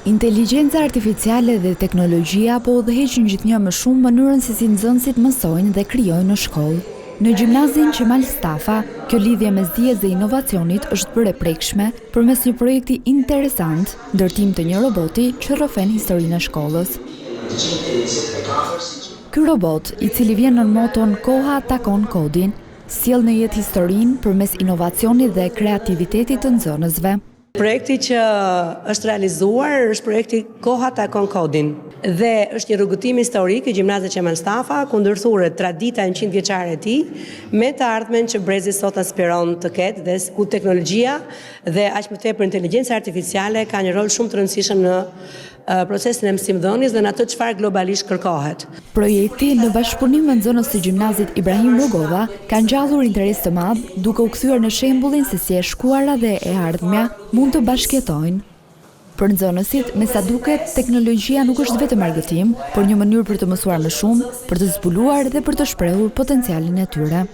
Inteligjenca artificiale dhe teknologjia po udhëheqin gjithnjë më shumë mënyrën se si nxënësit mësojnë dhe krijojnë në shkollë. Në gjimnazin Qemal Stafa, kjo lidhje mes dijes dhe inovacionit është bërë e prekshme përmes një projekti interesant, ndërtim të një roboti që rrëfen historinë e shkollës. Ky robot, i cili vjen nën moton Koha takon kodin, sjell në jetë historinë përmes inovacionit dhe kreativitetit të nxënësve. Projekti që është realizuar është projekti Koha takon kodin dhe është një rrugëtim historik i Gjimnazit Qemal Stafa ku ndërthuret tradita 100 vjeçare e tij me të ardhmen që brezi sot aspiron të ketë dhe ku teknologjia dhe aq më tepër inteligjenca artificiale ka një rol shumë të rëndësishëm në procesin e mësimdhënies dhe në atë çfarë globalisht kërkohet. Projekti në bashkëpunim me nxënës të gjimnazit Ibrahim Rugova ka ngjallur interes të madh duke u kthyer në shembullin se si e shkuara dhe e ardhmja mund të bashkëjetojnë. Për nxënësit, me sa duket, teknologjia nuk është vetëm argëtim, por një mënyrë për të mësuar më shumë, për të zbuluar dhe për të shprehur potencialin e tyre.